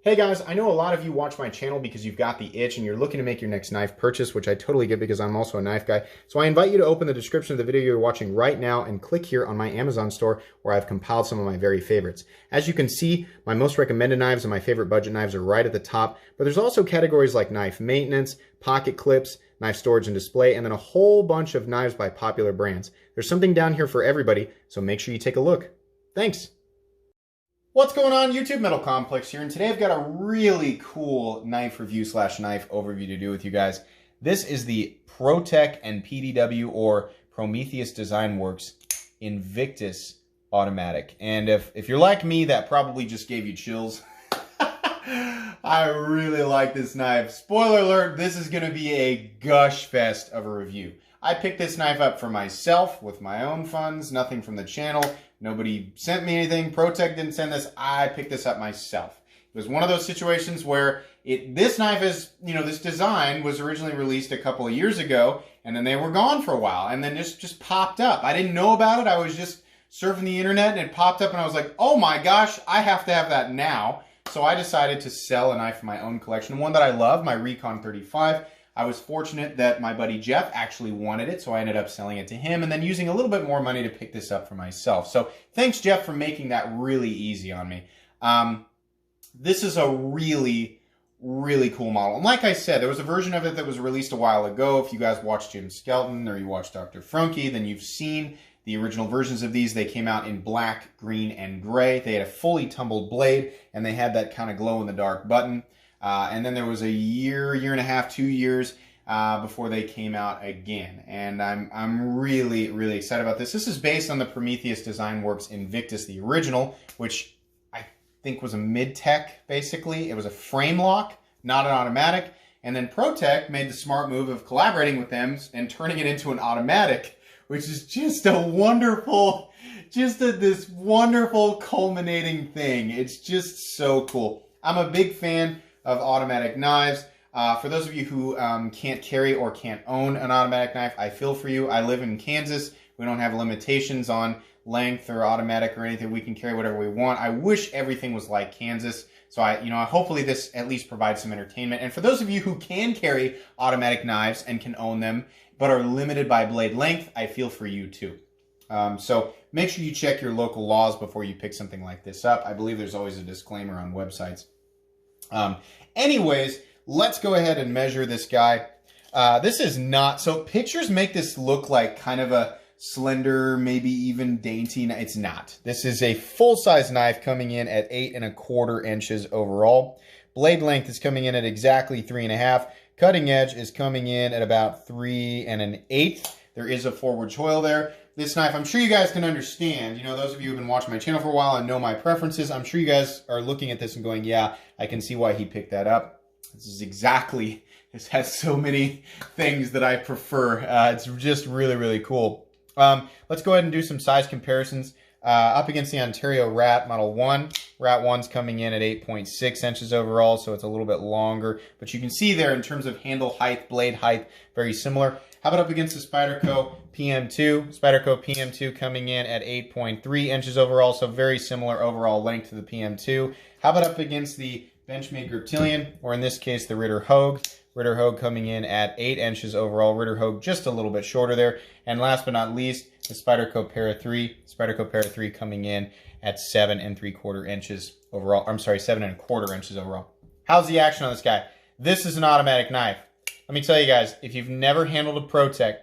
Hey guys, I know a lot of you watch my channel because you've got the itch and you're looking to make your next knife purchase, which I totally get because I'm also a knife guy. So I invite you to open the description of the video you're watching right now and click here on my Amazon store where I've compiled some of my very favorites. As you can see, my most recommended knives and my favorite budget knives are right at the top, but there's also categories like knife maintenance, pocket clips, knife storage and display, and then a whole bunch of knives by popular brands. There's something down here for everybody, so make sure you take a look. Thanks. What's going on, YouTube? Metal Complex here, and today I've got a really cool knife review slash knife overview to do with you guys. This is the Protech and PDW or Prometheus Design Works Invictus automatic. And if you're like me, that probably just gave you chills. I really like this knife. Spoiler alert, this is going to be a gush fest of a review. I picked this knife up for myself with my own funds, nothing from the channel. Nobody sent me anything. Protech didn't send this. I picked this up myself. It was one of those situations where this knife is, this design was originally released a couple of years ago, and then they were gone for a while, and then just popped up. I didn't know about it. I was just surfing the internet, and it popped up, and I was like, oh my gosh, I have to have that now. So I decided to sell a knife from my own collection, one that I love, my Recon 35. I was fortunate that my buddy Jeff actually wanted it, so I ended up selling it to him and then using a little bit more money to pick this up for myself. So thanks, Jeff, for making that really easy on me. This is a really, really cool model. And like I said, there was a version of it that was released a while ago. If you guys watched Jim Skelton or you watched Dr. Frunke, then you've seen the original versions of these. They came out in black, green, and gray. They had a fully tumbled blade, and they had that kind of glow-in-the-dark button. And then there was a year and a half, 2 years before they came out again. And I'm really, really excited about this. This is based on the Prometheus Design Works Invictus, the original, which I think was a mid-tech, basically. It was a frame lock, not an automatic. And then Protech made the smart move of collaborating with them and turning it into an automatic, which is just a wonderful, this wonderful culminating thing. It's just so cool. I'm a big fan of automatic knives. For those of you who can't carry or can't own an automatic knife, I feel for you. I live in Kansas. We don't have limitations on length or automatic or anything. We can carry whatever we want. I wish everything was like Kansas. So hopefully this at least provides some entertainment. And for those of you who can carry automatic knives and can own them, but are limited by blade length, I feel for you too. So make sure you check your local laws before you pick something like this up. I believe there's always a disclaimer on websites. Anyways, let's go ahead and measure this guy. This is not, so pictures make this look like kind of a slender, maybe even dainty. It's not. This is a full-size knife coming in at 8 1/4 inches overall. Blade length is coming in at exactly 3 1/2. Cutting edge is coming in at about 3 1/8. There is a forward choil there. This knife, I'm sure you guys can understand, those of you who've been watching my channel for a while and know my preferences, I'm sure you guys are looking at this and going, yeah, I can see why he picked that up. This has so many things that I prefer. It's just really, really cool. Let's go ahead and do some size comparisons. Up against the Ontario Rat Model 1. Rat 1's coming in at 8.6 inches overall, so it's a little bit longer. But you can see there in terms of handle height, blade height, very similar. How about up against the Spyderco PM2? Spyderco PM2 coming in at 8.3 inches overall, so very similar overall length to the PM2. How about up against the Benchmade Griptilian, or in this case the Ritter Hogue? Ritter Hogue coming in at 8 inches overall. Ritter Hogue just a little bit shorter there. And last but not least, the Spyderco Para 3. Spyderco Para 3 coming in at 7 3/4 inches overall. I'm sorry, 7 1/4 inches overall. How's the action on this guy? This is an automatic knife. Let me tell you guys, if you've never handled a Protech,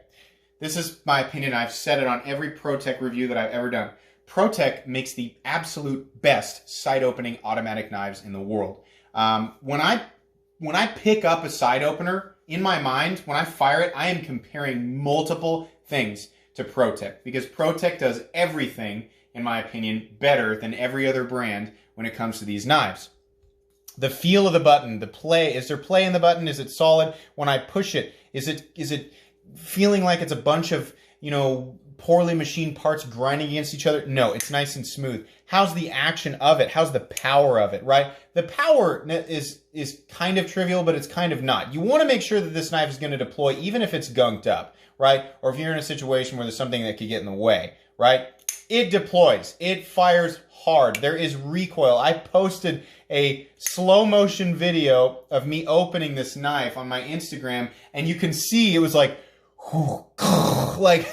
this is my opinion. I've said it on every Protech review that I've ever done. Protech makes the absolute best side opening automatic knives in the world. When I pick up a side opener, in my mind, when I fire it, I am comparing multiple things to Protech because Protech does everything, in my opinion, better than every other brand when it comes to these knives. The feel of the button, the play, is there play in the button? Is it solid? When I push it, is it feeling like it's a bunch of, poorly machined parts grinding against each other? No, it's nice and smooth. How's the action of it? How's the power of it, right? The power is kind of trivial, but it's kind of not. You want to make sure that this knife is going to deploy even if it's gunked up, right? Or if you're in a situation where there's something that could get in the way, right? it deploys. It fires hard. There is recoil. I posted a slow motion video of me opening this knife on my Instagram, and you can see it was like, like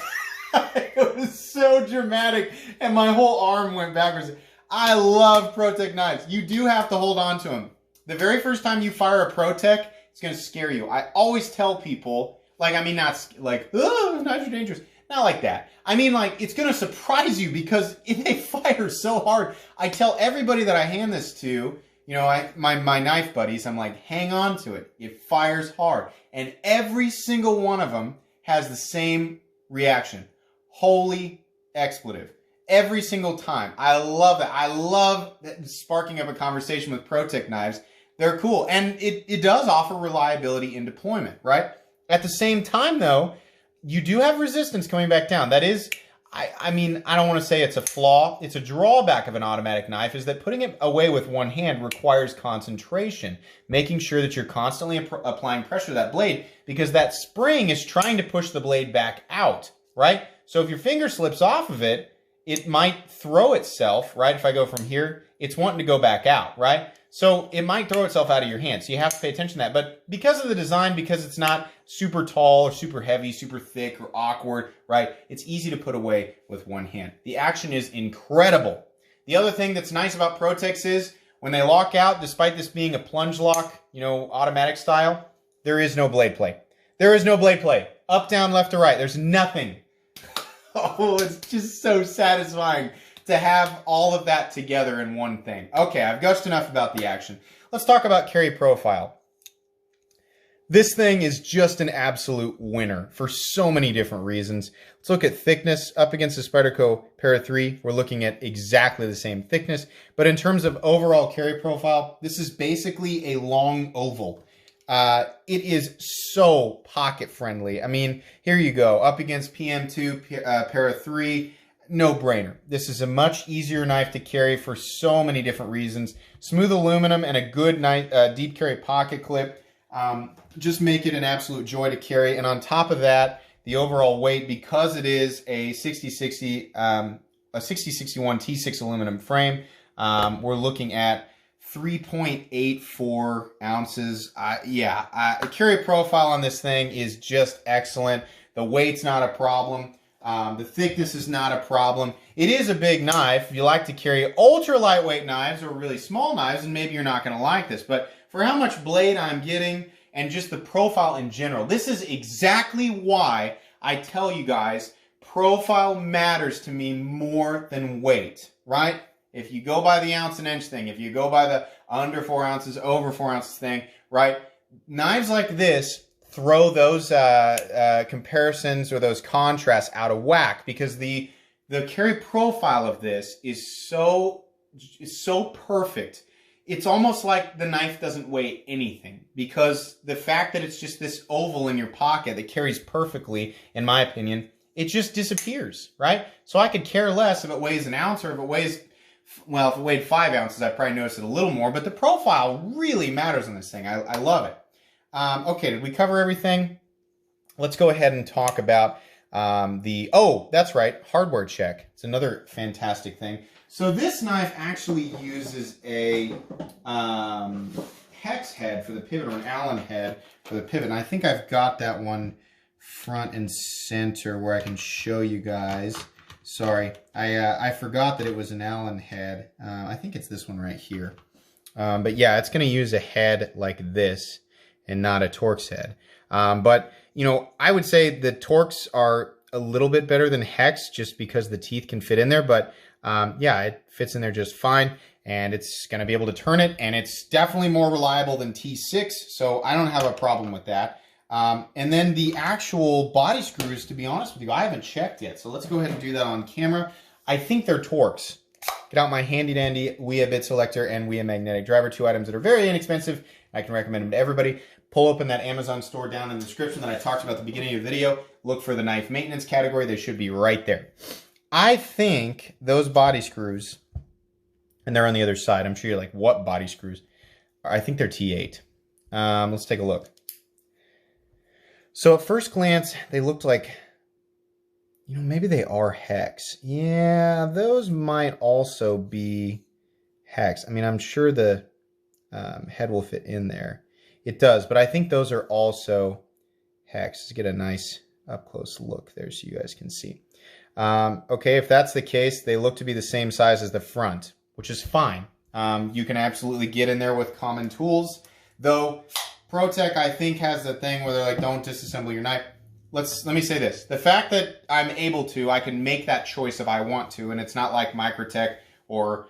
it was so dramatic, and my whole arm went backwards. I love Protech knives. You do have to hold on to them. The very first time you fire a Protech, it's going to scare you. I always tell people, like, I mean, not like, oh, knives are dangerous. Not like that. I mean, like, it's going to surprise you because they fire so hard. I tell everybody that I hand this to, you know, my knife buddies, I'm like, hang on to it. It fires hard. And every single one of them has the same reaction. Holy expletive. Every single time. I love that. I love sparking up a conversation with Protech knives. They're cool. And it does offer reliability in deployment, right? At the same time, though, you do have resistance coming back down. That is, I mean, I don't want to say it's a flaw. It's a drawback of an automatic knife is that putting it away with one hand requires concentration, making sure that you're constantly applying pressure to that blade because that spring is trying to push the blade back out, right? So if your finger slips off of it, it might throw itself, right? If I go from here, it's wanting to go back out, right? So it might throw itself out of your hand. So you have to pay attention to that. But because of the design, because it's not super tall or super heavy, super thick or awkward, right? It's easy to put away with one hand. The action is incredible. The other thing that's nice about Protechs is when they lock out, despite this being a plunge lock, you know, automatic style, there is no blade play. There is no blade play. Up, down, left, or right. There's nothing. Oh, it's just so satisfying to have all of that together in one thing. Okay, I've gushed enough about the action. Let's talk about carry profile. This thing is just an absolute winner for so many different reasons. Let's look at thickness. Up against the Spyderco Para 3, we're looking at exactly the same thickness. But in terms of overall carry profile, this is basically a long oval. It is so pocket friendly. I mean, here you go. Up against PM2 Para 3, no brainer. This is a much easier knife to carry for so many different reasons. Smooth aluminum and a good deep carry pocket clip just make it an absolute joy to carry. And on top of that, the overall weight, because it is a 6061 T6 aluminum frame, we're looking at 3.84 ounces. Carry profile on this thing is just excellent. The weight's not a problem. The thickness is not a problem. It is a big knife. If you like to carry ultra lightweight knives or really small knives, and maybe you're not going to like this, but for how much blade I'm getting and just the profile in general, this is exactly why I tell you guys profile matters to me more than weight, right? If you go by the ounce and inch thing, if you go by the under 4 ounces, over 4 ounces thing, right? Knives like this throw those comparisons or those contrasts out of whack because the carry profile of this is so perfect. It's almost like the knife doesn't weigh anything because the fact that it's just this oval in your pocket that carries perfectly, in my opinion, it just disappears, right? So I could care less if it weighs an ounce or if it weighs, well, if it weighed 5 ounces, I'd probably notice it a little more, but the profile really matters on this thing. I love it. Okay, did we cover everything? Let's go ahead and talk about oh, that's right, hardware check. It's another fantastic thing. So this knife actually uses a hex head for the pivot, or an Allen head for the pivot. And I think I've got that one front and center where I can show you guys. Sorry, I forgot that it was an Allen head. I think it's this one right here. But yeah, it's going to use a head like this and not a Torx head. But, you know, I would say the Torx are a little bit better than hex just because the teeth can fit in there. But yeah, it fits in there just fine. And it's going to be able to turn it. And it's definitely more reliable than T6. So I don't have a problem with that. And then the actual body screws, to be honest with you, I haven't checked yet. So let's go ahead and do that on camera. I think they're Torx. Get out my handy dandy WIA bit selector and WIA magnetic driver, 2 items that are very inexpensive. I can recommend them to everybody. Pull open that Amazon store down in the description that I talked about at the beginning of the video. Look for the knife maintenance category. They should be right there. I think those body screws, and they're on the other side. I'm sure you're like, what body screws? I think they're T8. Let's take a look. So at first glance, they looked like You know, maybe they are hex. Yeah, those might also be hex. I mean, I'm sure the head will fit in there. It does, but I think those are also hex. Let's get a nice up close look there so you guys can see. Okay, if that's the case, they look to be the same size as the front, which is fine. You can absolutely get in there with common tools, though Protech, I think, has the thing where they're like, don't disassemble your knife. Let me say this. The fact that I'm able to, I can make that choice if I want to, and it's not like Microtech or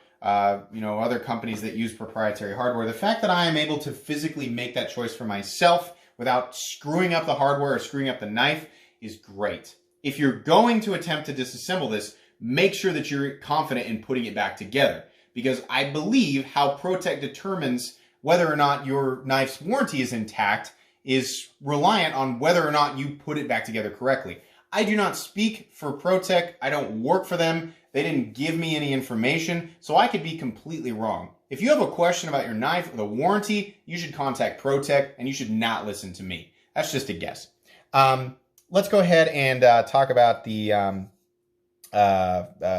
you know, other companies that use proprietary hardware. The fact that I am able to physically make that choice for myself without screwing up the hardware or screwing up the knife is great. If you're going to attempt to disassemble this, make sure that you're confident in putting it back together, because I believe how Protech determines whether or not your knife's warranty is intact is reliant on whether or not you put it back together correctly. I do not speak for Protech. I don't work for them. They didn't give me any information, so I could be completely wrong. If you have a question about your knife or the warranty, you should contact Protech, and you should not listen to me. That's just a guess. Let's go ahead and talk about the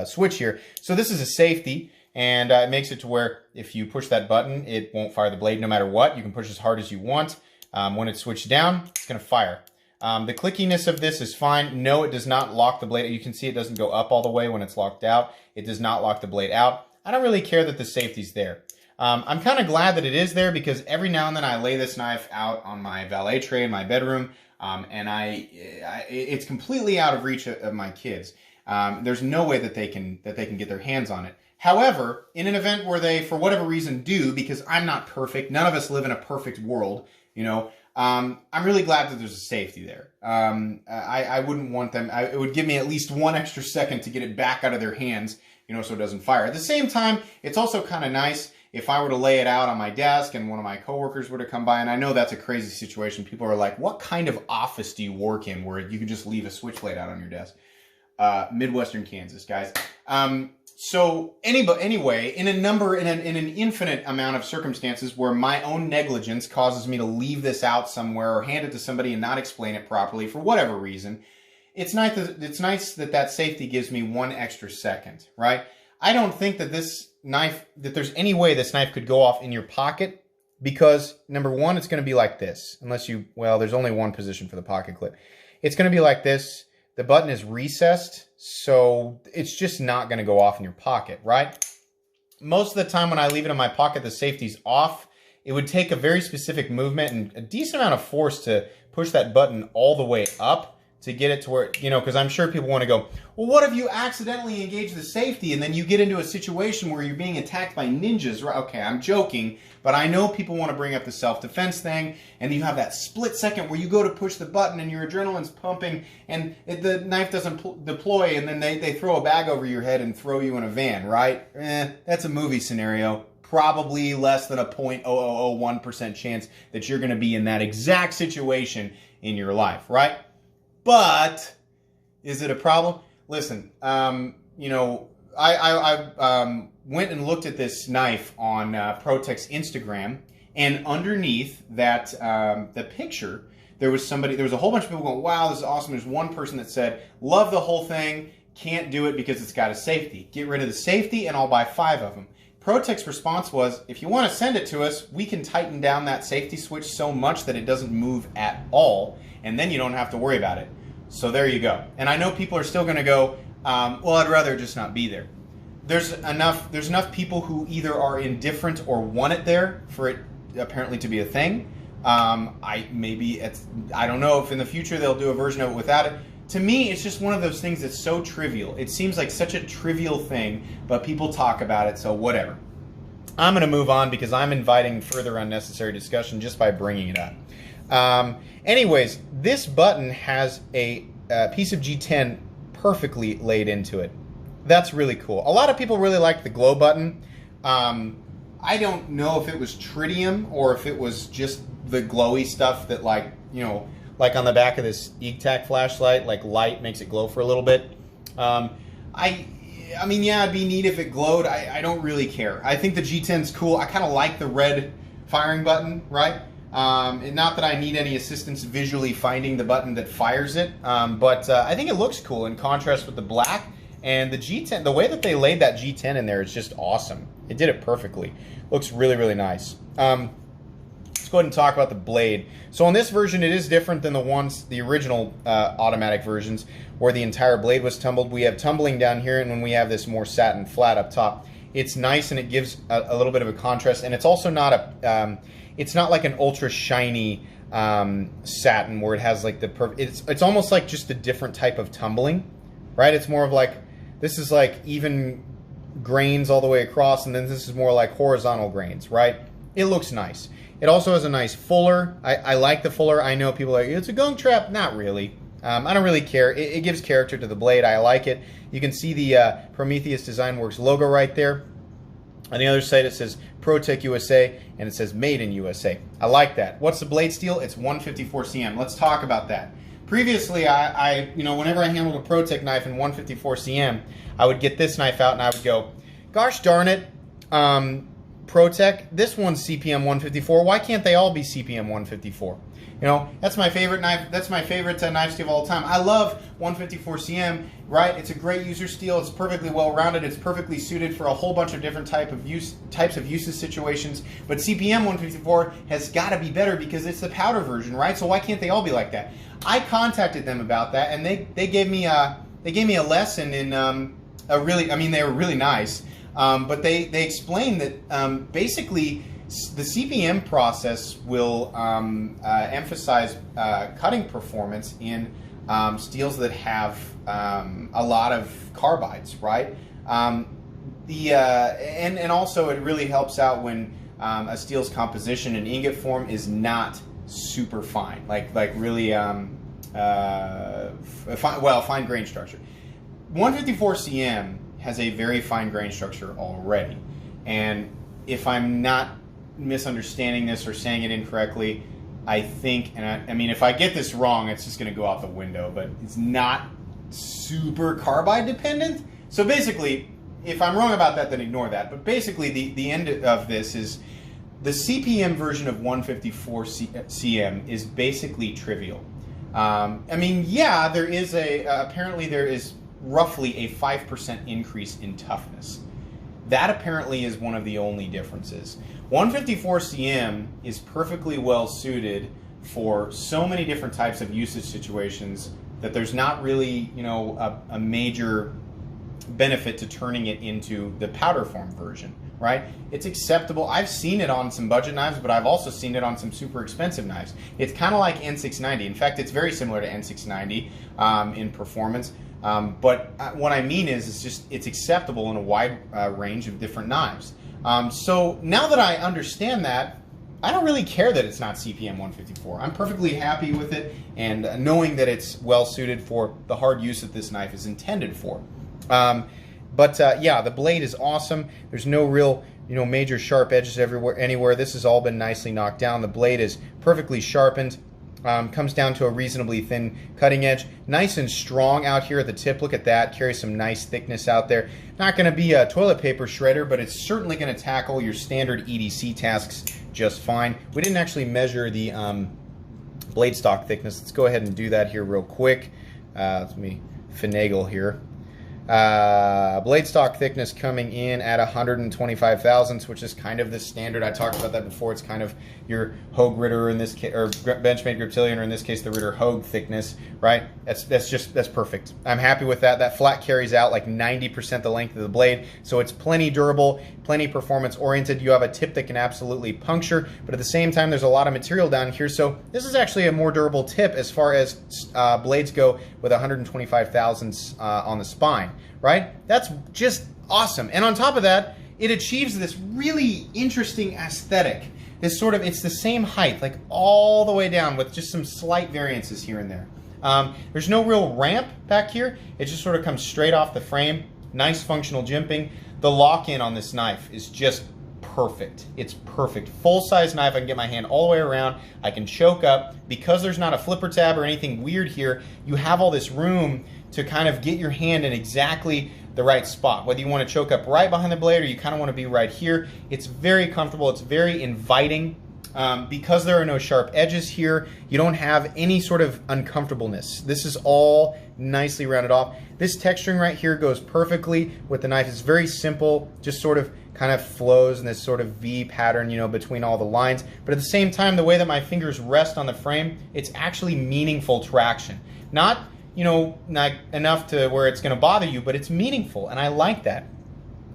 switch here. So this is a safety, and it makes it to where if you push that button, it won't fire the blade no matter what. You can push as hard as you want. When it's switched down, it's going to fire. The clickiness of this is fine. No, it does not lock the blade. You can see it doesn't go up all the way when it's locked out. It does not lock the blade out. I don't really care that the safety's there. I'm kind of glad that it is there, because every now and then I lay this knife out on my valet tray in my bedroom, and it's completely out of reach of my kids. There's no way that they can get their hands on it. However, in an event where they, for whatever reason, do, because I'm not perfect, none of us live in a perfect world, you know, I'm really glad that there's a safety there. I wouldn't want them, it would give me at least 1 extra second to get it back out of their hands, you know, so it doesn't fire. At the same time, it's also kind of nice if I were to lay it out on my desk and one of my coworkers were to come by, and I know that's a crazy situation. People are like, what kind of office do you work in where you can just leave a switchblade out on your desk? Midwestern Kansas, guys. So anyway, in an infinite amount of circumstances where my own negligence causes me to leave this out somewhere or hand it to somebody and not explain it properly for whatever reason, it's nice that that safety gives me 1 extra second, right? I don't think that there's any way this knife could go off in your pocket, because number one, it's going to be like this, well, there's only one position for the pocket clip. It's going to be like this. The button is recessed, so it's just not going to go off in your pocket, right? Most of the time when I leave it in my pocket, the safety's off. It would take a very specific movement and a decent amount of force to push that button all the way up to get it to where, you know, because I'm sure people want to go, well, what if you accidentally engage the safety and then you get into a situation where you're being attacked by ninjas? Right? Okay, I'm joking, but I know people want to bring up the self-defense thing, and you have that split second where you go to push the button and your adrenaline's pumping and the knife doesn't deploy, and then they throw a bag over your head and throw you in a van, right? That's a movie scenario. Probably less than a 0.0001% chance that you're going to be in that exact situation in your life, right? But is it a problem? Listen, you know, I went and looked at this knife on Protech's Instagram, and underneath that the picture, there was a whole bunch of people going, wow, this is awesome. There's one person that said, love the whole thing, can't do it because it's got a safety. Get rid of the safety and I'll buy 5 of them. Protech's response was, if you want to send it to us, we can tighten down that safety switch so much that it doesn't move at all, and then you don't have to worry about it. So there you go. And I know people are still going to go, well, I'd rather just not be there. There's enough people who either are indifferent or want it there for it apparently to be a thing. I don't know if in the future they'll do a version of it without it. To me, it's just one of those things that's so trivial. It seems like such a trivial thing, but people talk about it, so whatever. I'm going to move on because I'm inviting further unnecessary discussion just by bringing it up. Anyways, this button has a piece of G10 perfectly laid into it. That's really cool. A lot of people really like the glow button. I don't know if it was tritium or if it was just the glowy stuff that, like, you know, like on the back of this EGTAC flashlight, like light makes it glow for a little bit. I mean, yeah, it'd be neat if it glowed. I don't really care. I think the G10's cool. I kind of like the red firing button, right? And not that I need any assistance visually finding the button that fires it, but I think it looks cool in contrast with the black. And the G10, the way that they laid that G10 in there is just awesome. It did it perfectly. Looks really, really nice. Let's go ahead and talk about the blade. So on this version, it is different than the original automatic versions, where the entire blade was tumbled. We have tumbling down here, and when we have this more satin flat up top, it's nice and it gives a little bit of a contrast. And it's also not it's not like an ultra shiny satin where it has like it's almost like just a different type of tumbling, right? It's more of like, this is like even grains all the way across, and then this is more like horizontal grains, right? It looks nice. It also has a nice fuller. I like the fuller. I know people are like, it's a gunk trap. Not really. I don't really care. It gives character to the blade. I like it. You can see the Prometheus Design Works logo right there. On the other side it says Protech USA, and it says Made in USA. I like that. What's the blade steel? It's 154 cm. Let's talk about that. Previously, whenever I handled a Protech knife in 154 cm, I would get this knife out and I would go, gosh darn it, Protech, this one's CPM 154. Why can't they all be CPM 154? You know, that's my favorite knife. That's my favorite knife steel of all time. I love 154 cm, right? It's a great user steel. It's perfectly well-rounded. It's perfectly suited for a whole bunch of different types of usage situations. But CPM 154 has got to be better because it's the powder version, right? So why can't they all be like that? I contacted them about that, and they gave me a lesson in they were really nice, but they explained that basically the CPM process will emphasize cutting performance in steels that have a lot of carbides, right? And also it really helps out when a steel's composition and ingot form is not super fine, like really fine grain structure. 154 cm has a very fine grain structure already, and if I'm not misunderstanding this or saying it incorrectly, I think, and I mean, if I get this wrong, it's just going to go out the window, but it's not super carbide dependent. So basically, if I'm wrong about that, then ignore that. But basically, the end of this is the CPM version of 154 cm is basically trivial. I mean, yeah, there is apparently there is roughly a 5% increase in toughness. That apparently is one of the only differences. 154 cm is perfectly well suited for so many different types of usage situations that there's not really, you know, a major benefit to turning it into the powder form version, right? It's acceptable. I've seen it on some budget knives, but I've also seen it on some super expensive knives. It's kind of like N690. In fact, it's very similar to N690 in performance. But what I mean is it's acceptable in a wide range of different knives. So now that I understand that, I don't really care that it's not CPM 154. I'm perfectly happy with it, and knowing that it's well suited for the hard use that this knife is intended for. Yeah, the blade is awesome. There's no real, you know, major sharp edges anywhere. This has all been nicely knocked down. The blade is perfectly sharpened. Comes down to a reasonably thin cutting edge. Nice and strong out here at the tip. Look at that. Carries some nice thickness out there. Not going to be a toilet paper shredder, but it's certainly going to tackle your standard EDC tasks just fine. We didn't actually measure the blade stock thickness. Let's go ahead and do that here real quick. Let me finagle here. Blade stock thickness coming in at 125 thousandths, which is kind of the standard. I talked about that before. It's kind of your Hogue Ritter in this case, or Benchmade Griptilian, or in this case the Ritter Hogue thickness, right? That's perfect. I'm happy with that. That flat carries out like 90% the length of the blade, so it's plenty durable, plenty performance oriented. You have a tip that can absolutely puncture, but at the same time there's a lot of material down here, so this is actually a more durable tip as far as blades go with 125 thousandths on the spine. Right? That's just awesome. And on top of that, it achieves this really interesting aesthetic. This sort of, it's the same height, like all the way down with just some slight variances here and there. There's no real ramp back here. It just sort of comes straight off the frame. Nice functional jimping. The lock-in on this knife is just perfect. It's perfect. Full-size knife. I can get my hand all the way around. I can choke up. Because there's not a flipper tab or anything weird here, you have all this room to kind of get your hand in exactly the right spot. Whether you want to choke up right behind the blade or you kind of want to be right here, it's very comfortable. It's very inviting. because there are no sharp edges here, you don't have any sort of uncomfortableness. This is all nicely rounded off. This texturing right here goes perfectly with the knife. It's very simple, just sort of kind of flows in this sort of V pattern, you know, between all the lines. But at the same time, the way that my fingers rest on the frame, it's actually meaningful traction. Not, you know, not enough to where it's going to bother you, but it's meaningful, and I like that.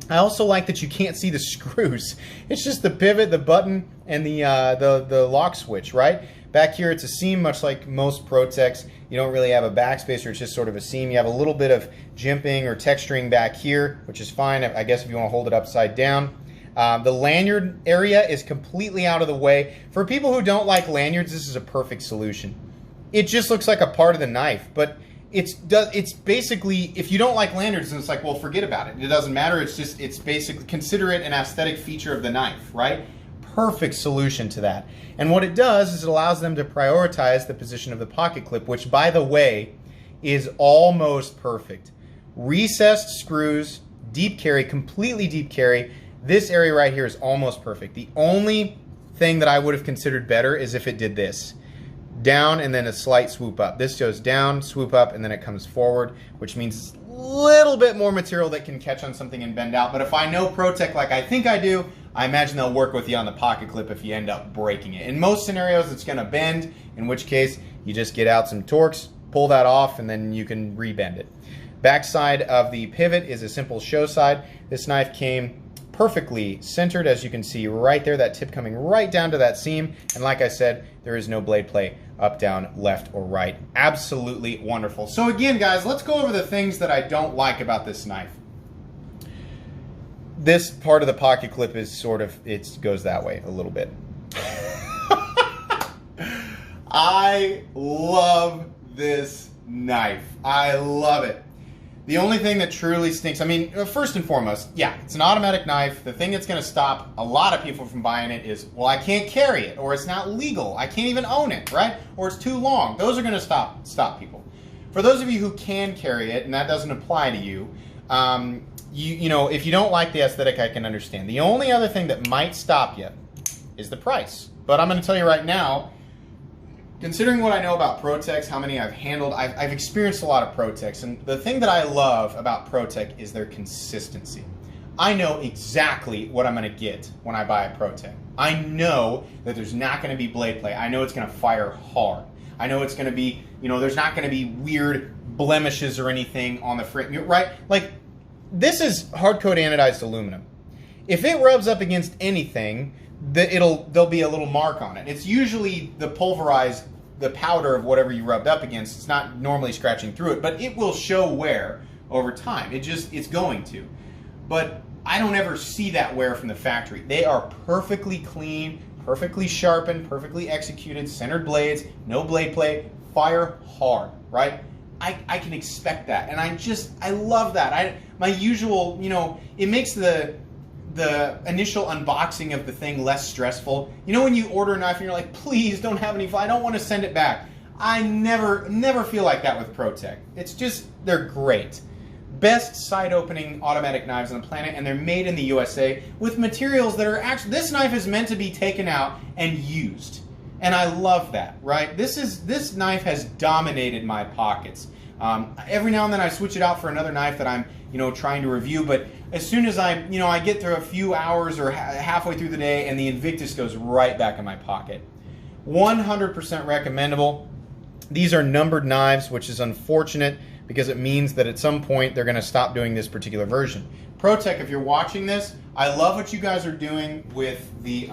I also like that you can't see the screws. It's just the pivot, the button, and the lock switch, right? Back here, it's a seam, much like most Protechs. You don't really have a backspacer, it's just sort of a seam. You have a little bit of jimping or texturing back here, which is fine, I guess, if you want to hold it upside down. The lanyard area is completely out of the way. For people who don't like lanyards, this is a perfect solution. It just looks like a part of the knife, but it's basically, if you don't like lanyards, then it's like, well, forget about it. It doesn't matter. It's basically, consider it an aesthetic feature of the knife, right? Perfect solution to that. And what it does is it allows them to prioritize the position of the pocket clip, which, by the way, is almost perfect. Recessed screws, deep carry, completely deep carry. This area right here is almost perfect. The only thing that I would have considered better is if it did this. Down and then a slight swoop up. This goes down, swoop up, and then it comes forward, which means a little bit more material that can catch on something and bend out. But if I know Protech like I think I do, I imagine they'll work with you on the pocket clip if you end up breaking it. In most scenarios, it's going to bend, in which case you just get out some Torx, pull that off, and then you can rebend it. Backside of the pivot is a simple show side. This knife came perfectly centered, as you can see right there, that tip coming right down to that seam. And like I said, there is no blade play up, down, left, or right. Absolutely wonderful. So again, guys, let's go over the things that I don't like about this knife. This part of the pocket clip is sort of, it goes that way a little bit. I love this knife. I love it. The only thing that truly stinks, I mean, first and foremost, yeah, it's an automatic knife. The thing that's going to stop a lot of people from buying it is, well, I can't carry it, or it's not legal. I can't even own it, right? Or it's too long. Those are going to stop people. For those of you who can carry it, and that doesn't apply to you, you know, if you don't like the aesthetic, I can understand. The only other thing that might stop you is the price. But I'm going to tell you right now, considering what I know about Protechs, how many I've handled, I've experienced a lot of Protechs, and the thing that I love about Protech is their consistency. I know exactly what I'm going to get when I buy a Protech. I know that there's not going to be blade play. I know it's going to fire hard. I know it's going to be, you know, there's not going to be weird blemishes or anything on the frame, right? Like, this is hard coat anodized aluminum. If it rubs up against anything, there'll be a little mark on it. It's usually the pulverized, the powder of whatever you rubbed up against. It's not normally scratching through it, but it will show wear over time. It's going to. But I don't ever see that wear from the factory. They are perfectly clean, perfectly sharpened, perfectly executed, centered blades, no blade play, fire hard, right? I can expect that, and I love that. My usual, you know, it makes the initial unboxing of the thing less stressful. You know when you order a knife and you're like, please don't have any, I don't want to send it back. I never feel like that with Protech. It's just, they're great. Best side opening automatic knives on the planet, and they're made in the USA with materials that are actually, this knife is meant to be taken out and used. And I love that, right? This knife has dominated my pockets. Every now and then I switch it out for another knife that I'm, you know, trying to review, but as soon as I get through a few hours or halfway through the day, and the Invictus goes right back in my pocket. 100% recommendable. These are numbered knives, which is unfortunate because it means that at some point they're going to stop doing this particular version. Protech, if you're watching this, I love what you guys are doing with the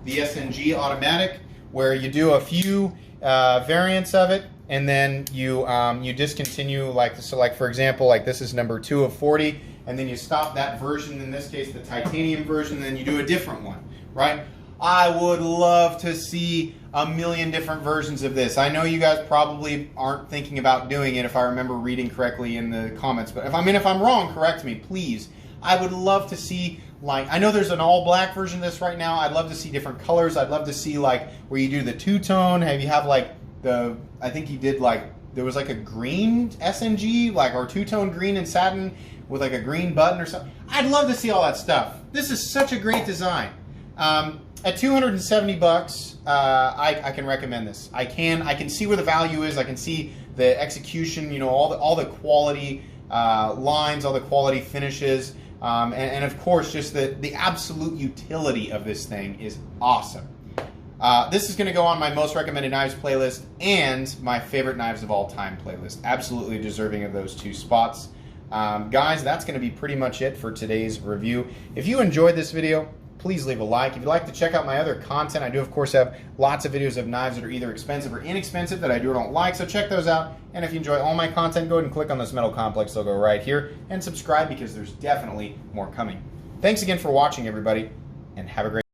SNG automatic, where you do a few variants of it, and then you discontinue, like, so like for example, like this is number 2 of 40, and then you stop that version, in this case the titanium version, and then you do a different one, right? I would love to see a million different versions of this. I know you guys probably aren't thinking about doing it, if I remember reading correctly in the comments, but if I'm wrong, correct me, please. I would love to see, like, I know there's an all black version of this right now. I'd love to see different colors. I'd love to see, like, where you do the two-tone, you have like I think you did, like, there was like a green SNG, like, or two-tone green and satin with like a green button or something. I'd love to see all that stuff. This is such a great design. At 270 bucks, I can recommend this. I can see where the value is. I can see the execution, you know, all the quality lines, all the quality finishes, and of course, just the absolute utility of this thing is awesome. This is going to go on my most recommended knives playlist and my favorite knives of all time playlist. Absolutely deserving of those 2 spots. Guys, that's going to be pretty much it for today's review. If you enjoyed this video, please leave a like. If you'd like to check out my other content, I do of course have lots of videos of knives that are either expensive or inexpensive that I do or don't like, so check those out. And if you enjoy all my content, go ahead and click on this Metal Complex logo right here and subscribe, because there's definitely more coming. Thanks again for watching, everybody, and have a great